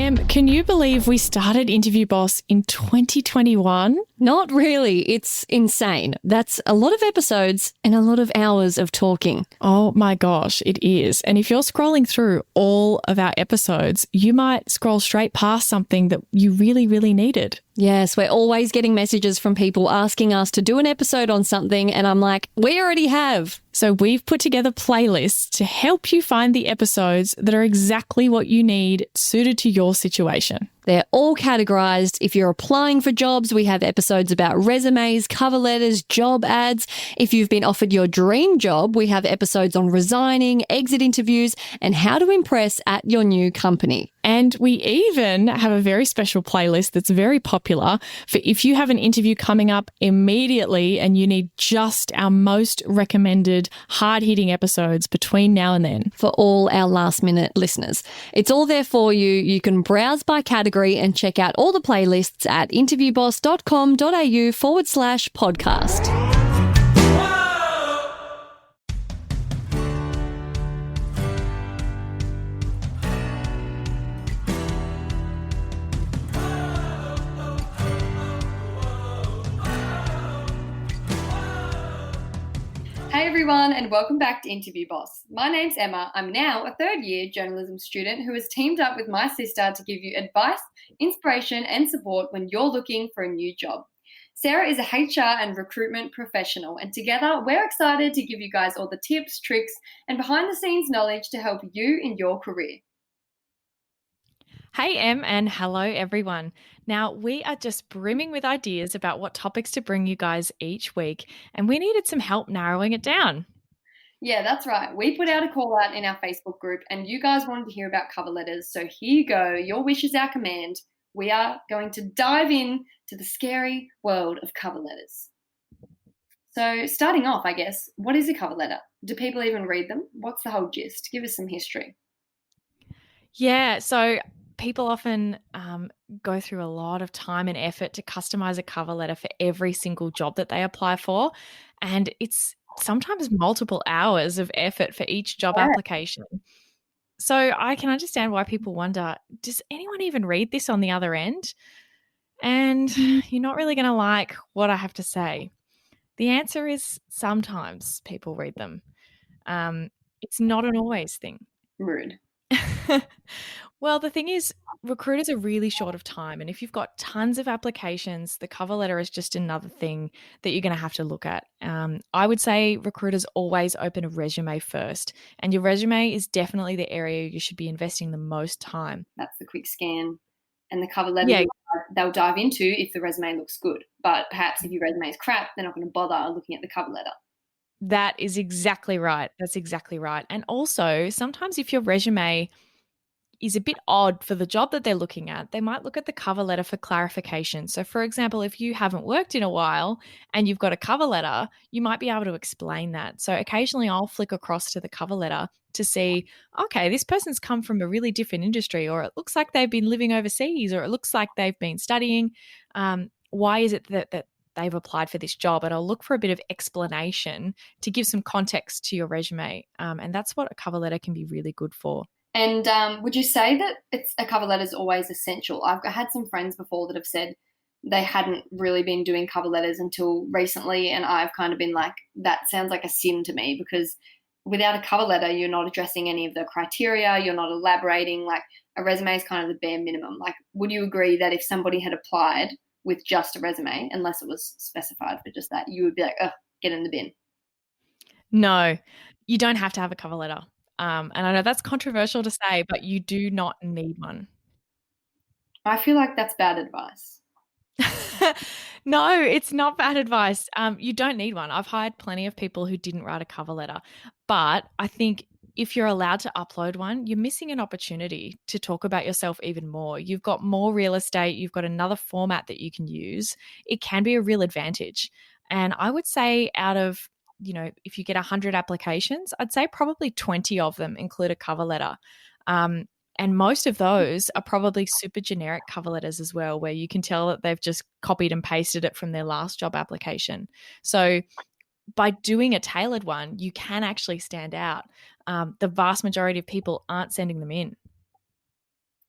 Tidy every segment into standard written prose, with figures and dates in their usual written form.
Can you believe we started Interview Boss in 2021? Not really. It's insane. That's a lot of episodes and a lot of hours of talking. Oh my gosh, it is. And if you're scrolling through all of our episodes, you might scroll straight past something that you really, really needed. Yes, we're always getting messages from people asking us to do an episode on something, and I'm like, we already have. So we've put together playlists to help you find the episodes that are exactly what you need, suited to your situation. They're all categorized. If you're applying for jobs, we have episodes about resumes, cover letters, job ads. If you've been offered your dream job, we have episodes on resigning, exit interviews, and how to impress at your new company. And we even have a very special playlist that's very popular for if you have an interview coming up immediately and you need just our most recommended hard-hitting episodes between now and then. For all our last-minute listeners. It's all there for you. You can browse by category and check out all the playlists at interviewboss.com.au/podcast. Hey everyone, and welcome back to Interview Boss. My name's Emma. I'm now a third-year journalism student who has teamed up with my sister to give you advice, inspiration, and support when you're looking for a new job. Sarah is a HR and recruitment professional, and together we're excited to give you guys all the tips, tricks, and behind-the-scenes knowledge to help you in your career. Hey, Em, and hello, everyone. Now, we are just brimming with ideas about what topics to bring you guys each week, and we needed some help narrowing it down. Yeah, that's right. We put out a call out in our Facebook group, and you guys wanted to hear about cover letters. So here you go. Your wish is our command. We are going to dive in to the scary world of cover letters. So starting off, I guess, what is a cover letter? Do people even read them? What's the whole gist? Give us some history. Yeah, so people often go through a lot of time and effort to customize a cover letter for every single job that they apply for. And it's sometimes multiple hours of effort for each job application. So I can understand why people wonder, does anyone even read this on the other end? And you're not really going to like what I have to say. The answer is sometimes people read them. It's not an always thing. Rude. Well, the thing is, recruiters are really short of time. And if you've got tons of applications, the cover letter is just another thing that you're going to have to look at. I would say recruiters always open a resume first. And your resume is definitely the area you should be investing the most time. That's the quick scan. And the cover letter they'll dive into if the resume looks good. But perhaps if your resume is crap, they're not going to bother looking at the cover letter. That is exactly right. That's exactly right. And also, sometimes if your resume is a bit odd for the job that they're looking at, they might look at the cover letter for clarification. So, for example, if you haven't worked in a while and you've got a cover letter, you might be able to explain that. So occasionally I'll flick across to the cover letter to see, okay, this person's come from a really different industry, or it looks like they've been living overseas, or it looks like they've been studying. Why is it that they've applied for this job? And I'll look for a bit of explanation to give some context to your resume. And that's what a cover letter can be really good for. And would you say that a cover letter is always essential? I've had some friends before that have said they hadn't really been doing cover letters until recently, and I've kind of been like, that sounds like a sin to me, because without a cover letter, you're not addressing any of the criteria, you're not elaborating. Like, a resume is kind of the bare minimum. Like, would you agree that if somebody had applied with just a resume, unless it was specified for just that, you would be like, oh, get in the bin? No, you don't have to have a cover letter. And I know that's controversial to say, but you do not need one. I feel like that's bad advice. No, it's not bad advice. You don't need one. I've hired plenty of people who didn't write a cover letter. But I think if you're allowed to upload one, you're missing an opportunity to talk about yourself even more. You've got more real estate. You've got another format that you can use. It can be a real advantage. And I would say out of, if you get 100 applications, I'd say probably 20 of them include a cover letter. And most of those are probably super generic cover letters as well, where you can tell that they've just copied and pasted it from their last job application. So by doing a tailored one, you can actually stand out. The vast majority of people aren't sending them in.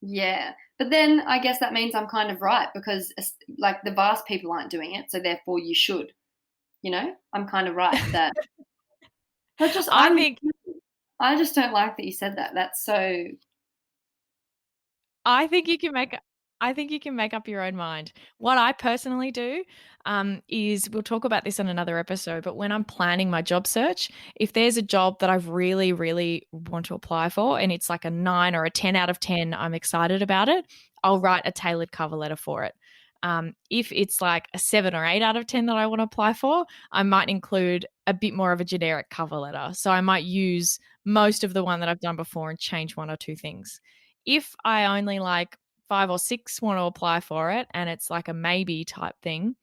Yeah. But then I guess that means I'm kind of right because like the vast people aren't doing it, so therefore you should. You know, I'm kind of right that. But just I think I just don't like that you said that. That's so. I think you can make I think you can make up your own mind. What I personally do is we'll talk about this on another episode, but when I'm planning my job search, if there's a job that I've really, really want to apply for and it's like a 9 or a 10 out of 10, I'm excited about it, I'll write a tailored cover letter for it. If it's like a 7 or 8 out of 10 that I want to apply for, I might include a bit more of a generic cover letter. So I might use most of the one that I've done before and change 1 or 2 things. If I only like 5 or 6 want to apply for it and it's like a maybe type thing,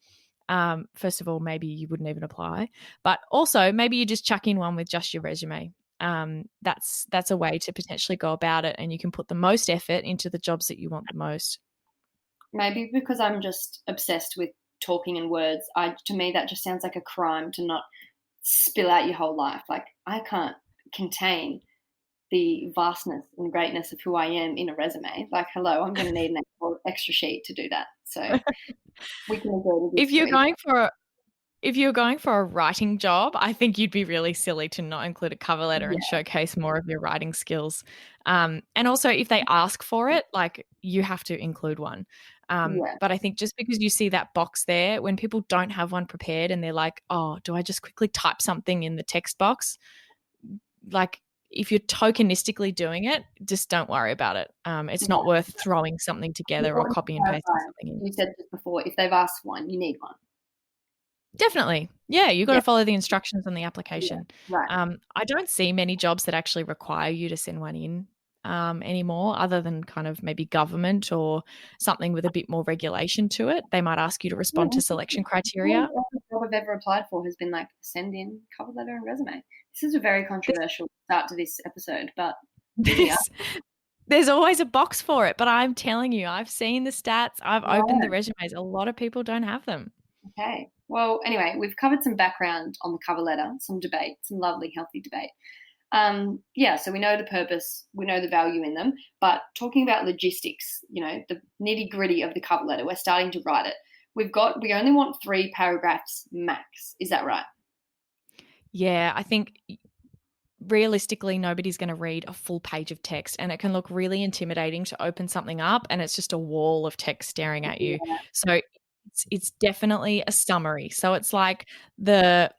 first of all, maybe you wouldn't even apply, but also maybe you just chuck in one with just your resume. That's a way to potentially go about it, and you can put the most effort into the jobs that you want the most. Maybe because I'm just obsessed with talking in words. To me that just sounds like a crime to not spill out your whole life. Like I can't contain the vastness and greatness of who I am in a resume. Like, hello, I'm going to need an extra sheet to do that. So we can agree to If you're disagree. going for a writing job, I think you'd be really silly to not include a cover letter and Yeah. showcase more of your writing skills. And also, if they ask for it, like you have to include one. Yeah. But I think just because you see that box there, when people don't have one prepared and they're like, oh, do I just quickly type something in the text box? Like, if you're tokenistically doing it, just don't worry about it. It's not worth throwing something together or copy and pasting something in. You said just before, if they've asked one, you need one. Definitely. Yeah, you've got to follow the instructions on the application. Yeah, right. I don't see many jobs that actually require you to send one in anymore, other than kind of maybe government or something with a bit more regulation to it. They might ask you to respond to selection criteria. Every job I've ever applied for has been like, send in cover letter and resume. This is a very controversial start to this episode, but there's always a box for it. But I'm telling you, I've seen the stats. I've opened the resumes. A lot of people don't have them. Okay. Well, anyway, we've covered some background on the cover letter, some debate, some lovely, healthy debate. So we know the purpose, we know the value in them, but talking about logistics, the nitty gritty of the cover letter, we're starting to write it. We only want 3 paragraphs max. Is that right? Yeah, I think realistically, nobody's going to read a full page of text, and it can look really intimidating to open something up and it's just a wall of text staring at you. Yeah. So it's definitely a summary. So it's like the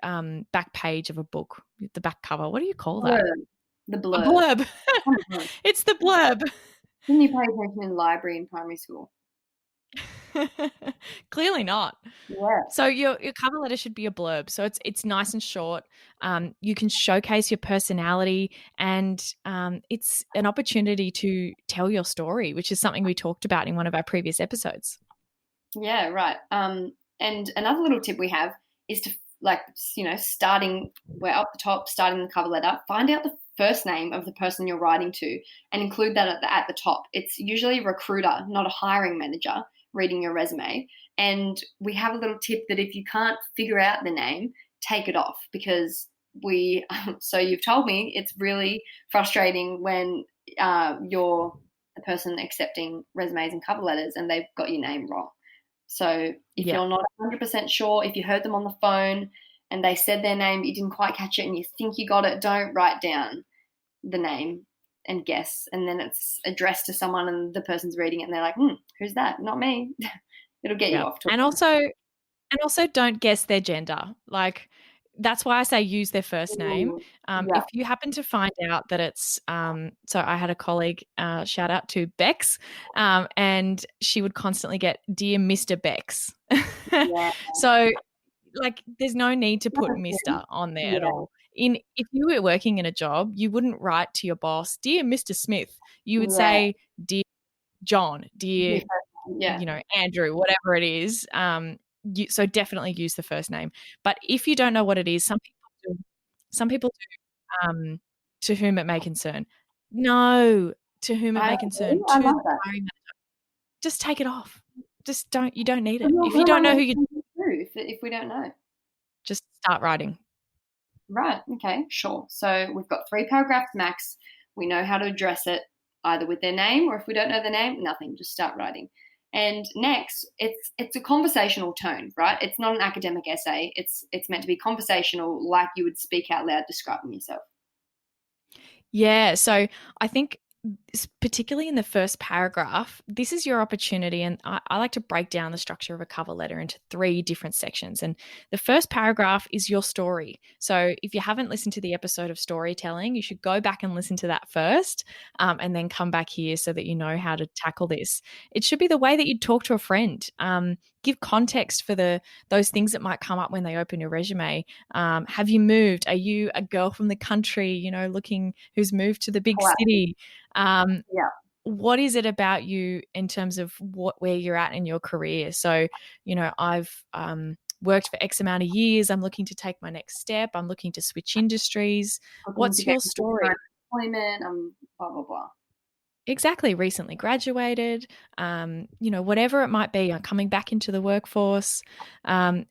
back page of a book, the back cover. What do you call that? The blurb. A blurb. It's the blurb. Didn't you pay attention in the library in primary school? Clearly not. Yeah. So your cover letter should be a blurb. So it's nice and short. You can showcase your personality, and it's an opportunity to tell your story, which is something we talked about in one of our previous episodes. Yeah, right. And another little tip we have is to, starting, we're up the top, starting the cover letter, find out the first name of the person you're writing to and include that at the top. It's usually a recruiter, not a hiring manager, reading your resume. And we have a little tip that if you can't figure out the name, take it off, because so you've told me it's really frustrating when you're the person accepting resumes and cover letters and they've got your name wrong. So if you're not 100% sure, if you heard them on the phone and they said their name, but you didn't quite catch it and you think you got it, don't write down the name and guess. And then it's addressed to someone and the person's reading it and they're like, who's that? Not me. It'll get you off. And also don't guess their gender. Like, that's why I say use their first name. If you happen to find out that it's so I had a colleague, shout out to Bex, and she would constantly get Dear Mr. Bex. So there's no need to put Mr. on there at all. If you were working in a job, you wouldn't write to your boss, Dear Mr. Smith. You would say, Dear John, Dear Andrew, whatever it is. So definitely use the first name. But if you don't know what it is, some people do, to whom it may concern. No, to whom it may concern. To the hiring manager. Just take it off. You don't need it. If you don't know who you if we don't know, just start writing. Right. Okay, sure. So we've got 3 paragraphs max. We know how to address it. either with their name, or if we don't know the name, nothing, just start writing. And next, it's a conversational tone, right? It's not an academic essay. It's meant to be conversational, like you would speak out loud describing yourself. Yeah. So I think particularly in the first paragraph, this is your opportunity. And I like to break down the structure of a cover letter into 3 different sections. And the first paragraph is your story. So if you haven't listened to the episode of storytelling, you should go back and listen to that first, and then come back here so that you know how to tackle this. It should be the way that you'd talk to a friend. Give context for those things that might come up when they open your resume. Have you moved? Are you a girl from the country, looking who's moved to the big Wow. city? Yeah. What is it about you in terms of where you're at in your career? So, I've worked for X amount of years. I'm looking to take my next step. I'm looking to switch industries. Looking What's to your get story? employment, blah, blah, blah. Exactly. Recently graduated, whatever it might be, I'm coming back into the workforce. And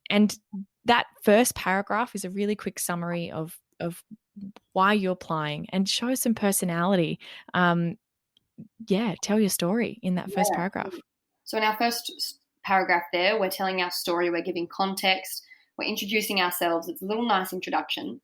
that first paragraph is a really quick summary of why you're applying and show some personality. Tell your story in that first paragraph. So in our first paragraph there, we're telling our story, we're giving context, we're introducing ourselves. It's a little nice introduction.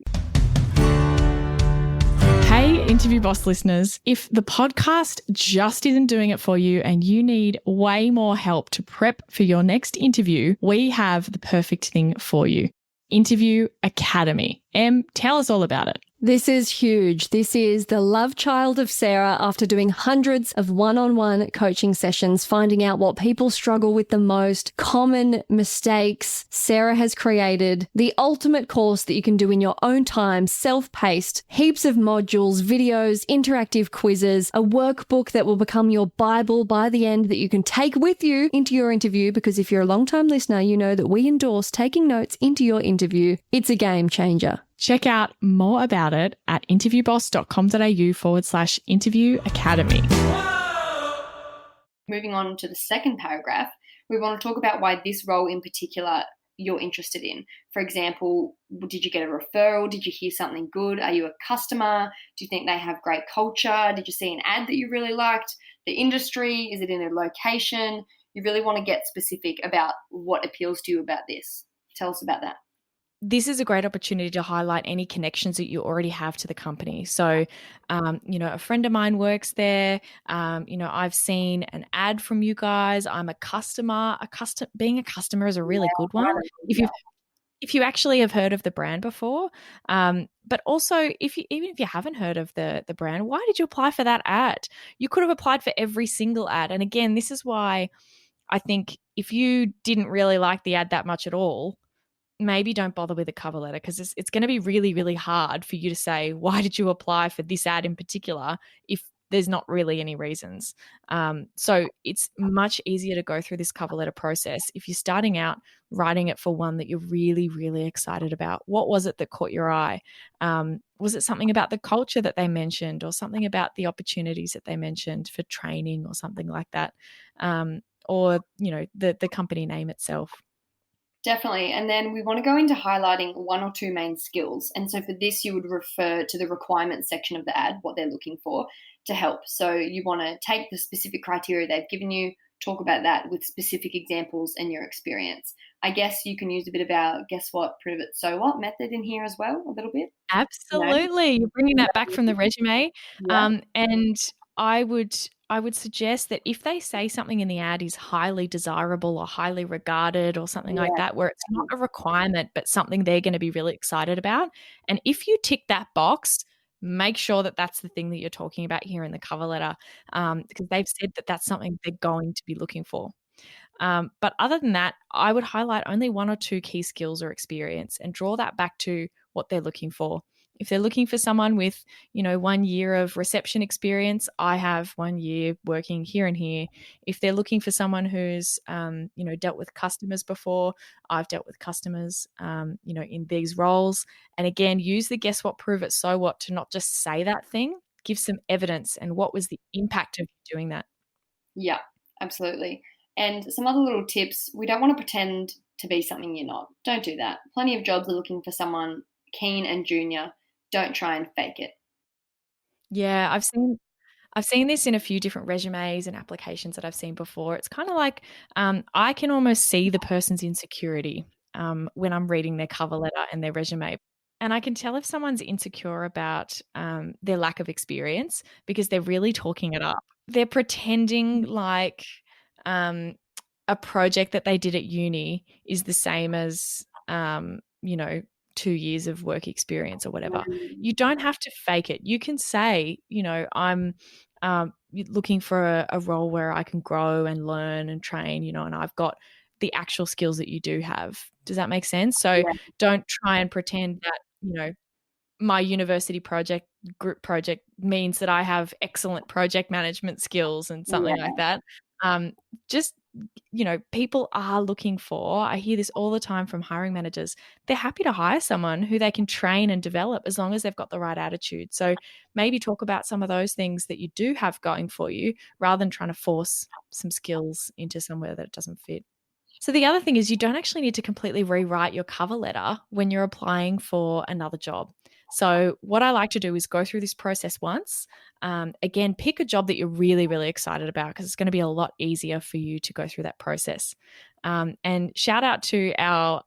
Hey, Interview Boss listeners, if the podcast just isn't doing it for you and you need way more help to prep for your next interview, we have the perfect thing for you. Interview Academy. Em, tell us all about it. This is huge. This is the love child of Sarah after doing hundreds of one-on-one coaching sessions, finding out what people struggle with the most, common mistakes. Sarah has created the ultimate course that you can do in your own time, self-paced, heaps of modules, videos, interactive quizzes, a workbook that will become your Bible by the end that you can take with you into your interview, because if you're a long-time listener, you know that we endorse taking notes into your interview. It's a game changer. Check out more about it at interviewboss.com.au/interview academy. Moving on to the second paragraph, we want to talk about why this role in particular you're interested in. For example, did you get a referral? Did you hear something good? Are you a customer? Do you think they have great culture? Did you see an ad that you really liked? The industry? Is it in a location? You really want to get specific about what appeals to you about this. Tell us about that. This is a great opportunity to highlight any connections that you already have to the company. So, a friend of mine works there. I've seen an ad from you guys. I'm a customer. Being a customer is a really good one. If you actually have heard of the brand before, but also even if you haven't heard of the brand, why did you apply for that ad? You could have applied for every single ad. And again, this is why I think if you didn't really like the ad that much at all, maybe don't bother with a cover letter, because it's going to be really, really hard for you to say, why did you apply for this ad in particular, if there's not really any reasons. So it's much easier to go through this cover letter process if you're starting out writing it for one that you're really, really excited about. What was it that caught your eye? Was it something about the culture that they mentioned, or something about the opportunities that they mentioned for training or something like that? Or, the company name itself. Definitely. And then we want to go into highlighting 1 or 2 main skills. And so for this, you would refer to the requirements section of the ad, what they're looking for to help. So you want to take the specific criteria they've given you, talk about that with specific examples and your experience. I guess you can use a bit of our guess what, prove it, so what method in here as well, a little bit. Absolutely. You're bringing that back from the resume. Yeah. And I would suggest that if they say something in the ad is highly desirable or highly regarded or something like that, where it's not a requirement, but something they're going to be really excited about. And if you tick that box, make sure that that's the thing that you're talking about here in the cover letter, because they've said that that's something they're going to be looking for. But other than that, I would highlight only 1 or 2 key skills or experience and draw that back to what they're looking for. If they're looking for someone with, 1 year of reception experience, I have 1 year working here and here. If they're looking for someone who's, dealt with customers before, I've dealt with customers, in these roles. And again, use the guess what, prove it, so what to not just say that thing, give some evidence and what was the impact of doing that. Yeah, absolutely. And some other little tips, we don't want to pretend to be something you're not. Don't do that. Plenty of jobs are looking for someone keen and junior. Don't try and fake it. Yeah, I've seen this in a few different resumes and applications that I've seen before. It's kind of like I can almost see the person's insecurity when I'm reading their cover letter and their resume. And I can tell if someone's insecure about their lack of experience because they're really talking it up. They're pretending like um, a project that they did at uni is the same as, you know, 2 years of work experience or whatever. You don't have to fake it. You can say, you know, I'm looking for a role where I can grow and learn and train, you know, and I've got the actual skills that you do have. Does that make sense? So Yeah. don't try and pretend that, you know, my university project group project means that I have excellent project management skills and something Yeah. like that. Just, you know, people are looking for, I hear this all the time from hiring managers, they're happy to hire someone who they can train and develop as long as they've got the right attitude. So maybe talk about some of those things that you do have going for you rather than trying to force some skills into somewhere that it doesn't fit. So the other thing is you don't actually need to completely rewrite your cover letter when you're applying for another job. So what I like to do is go through this process once. Again, pick a job that you're really, really excited about because it's going to be a lot easier for you to go through that process. And shout out to our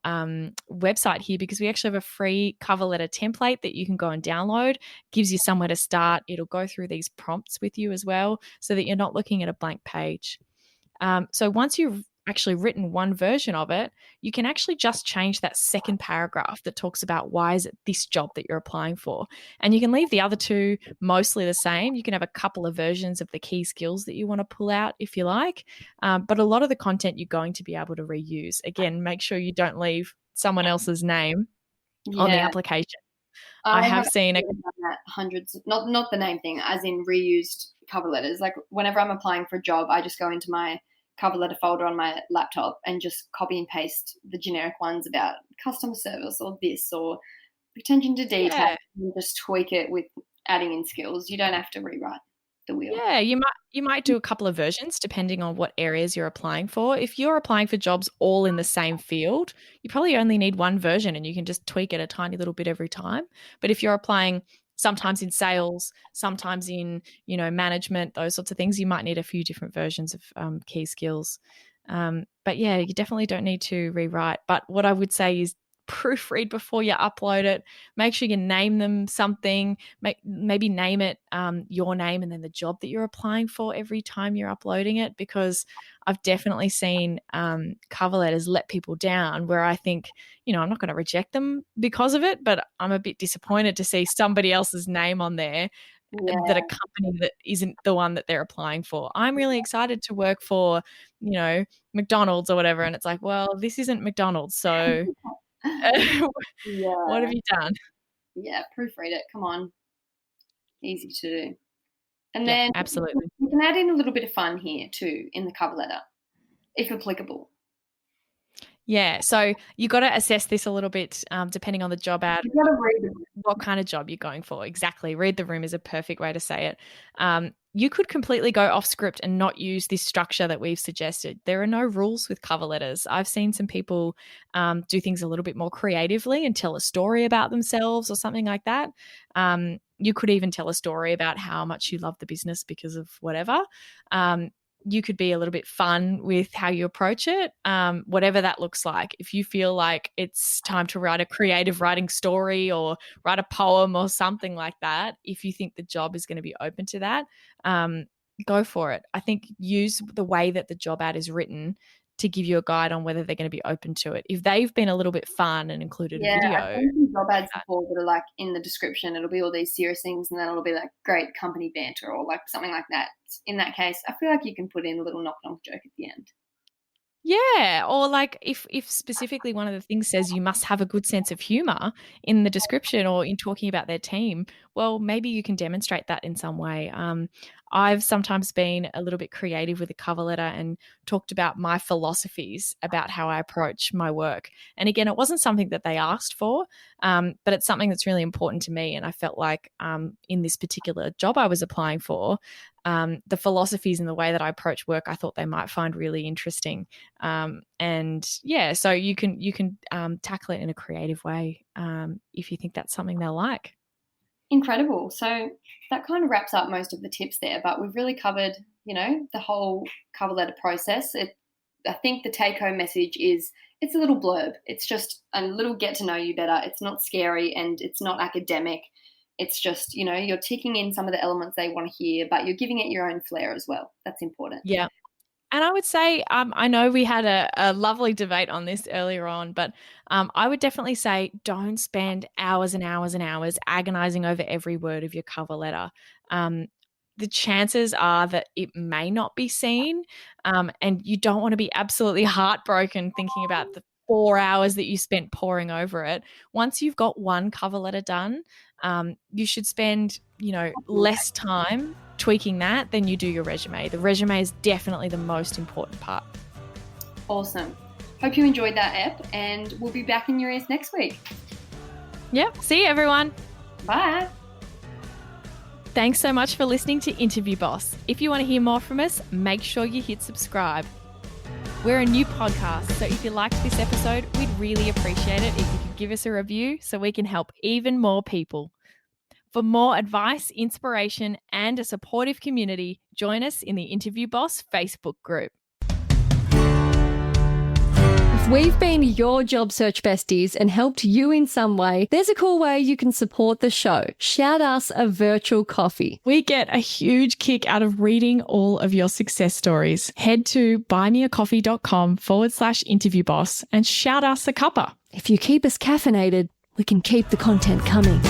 website here because we actually have a free cover letter template that you can go and download. Gives you somewhere to start. It'll go through these prompts with you as well so that you're not looking at a blank page. So once you've actually written one version of it, you can actually just change that second paragraph that talks about why is it this job that you're applying for. And you can leave the other two mostly the same. You can have a couple of versions of the key skills that you want to pull out if you like. But a lot of the content you're going to be able to reuse. Again, make sure you don't leave someone else's name on the Yeah. application. I have seen a done that hundreds, not the name thing, as in reused cover letters. Like whenever I'm applying for a job, I just go into my cover letter folder on my laptop and just copy and paste the generic ones about customer service or this or attention to detail, yeah. and just tweak it with adding in skills. You don't have to rewrite the wheel. Yeah, you might do a couple of versions depending on what areas you're applying for. If you're applying for jobs all in the same field, you probably only need one version and you can just tweak it a tiny little bit every time. But if you're applying sometimes in sales, sometimes in, you know, management, those sorts of things, you might need a few different versions of key skills. But yeah, you definitely don't need to rewrite. But what I would say is proofread before you upload it. Make sure you name them something. Maybe name it your name and then the job that you're applying for every time you're uploading it, because I've definitely seen cover letters let people down where I think, you know, I'm not going to reject them because of it, but I'm a bit disappointed to see somebody else's name on there that a company that isn't the one that they're applying for. I'm really excited to work for, you know, McDonald's or whatever. And it's like, well, this isn't McDonald's. So what have Yeah. you done? Yeah. Proofread it. Come on. Easy to do. And Yeah, then absolutely. you can add in a little bit of fun here too in the cover letter, if applicable. Yeah, so you got to assess this a little bit depending on the job ad, You've got to read the what kind of job you're going for. Exactly. Read the room is a perfect way to say it. You could completely go off script and not use this structure that we've suggested. There are no rules with cover letters. I've seen some people do things a little bit more creatively and tell a story about themselves or something like that. You could even tell a story about how much you love the business because of whatever. You could be a little bit fun with how you approach it, whatever that looks like. If you feel like it's time to write a creative writing story or write a poem or something like that, if you think the job is going to be open to that, go for it. I think use the way that the job ad is written to give you a guide on whether they're going to be open to it. If they've been a little bit fun and included a I've video, seen some job ads before that are like in the description, it'll be all these serious things and then it'll be like great company banter or like something like that. In that case, I feel like you can put in a little knock-knock joke at the end. yeah, or like if specifically one of the things says you must have a good sense of humor in the description or in talking about their team, well, maybe you can demonstrate that in some way. I've sometimes been a little bit creative with a cover letter and talked about my philosophies about how I approach my work. And again, it wasn't something that they asked for, but it's something that's really important to me. And I felt like in this particular job I was applying for, the philosophies and the way that I approach work, I thought they might find really interesting. And yeah, so you can tackle it in a creative way if you think that's something they'll like. Incredible. So that kind of wraps up most of the tips there, but we've really covered, the whole cover letter process. I think the take-home message is it's a little blurb. It's just a little get to know you better. It's not scary and it's not academic. It's just, you're ticking in some of the elements they want to hear, but you're giving it your own flair as well. That's important. Yeah. And I would say, I know we had a lovely debate on this earlier on, but I would definitely say don't spend hours and hours and hours agonizing over every word of your cover letter. The chances are that it may not be seen, and you don't want to be absolutely heartbroken thinking about the 4 hours that you spent poring over it. Once you've got one cover letter done, you should spend, less time tweaking that than you do your resume. The resume is definitely the most important part. Awesome. Hope you enjoyed that ep, and we'll be back in your ears next week. Yep. See you, everyone. Bye. Thanks so much for listening to Interview Boss. If you want to hear more from us, make sure you hit subscribe. We're a new podcast, so if you liked this episode, we'd really appreciate it if you could give us a review so we can help even more people. For more advice, inspiration, and a supportive community, join us in the Interview Boss Facebook group. If we've been your job search besties and helped you in some way, there's a cool way you can support the show. Shout us a virtual coffee. We get a huge kick out of reading all of your success stories. Head to buymeacoffee.com/interviewboss and shout us a cuppa. If you keep us caffeinated, we can keep the content coming.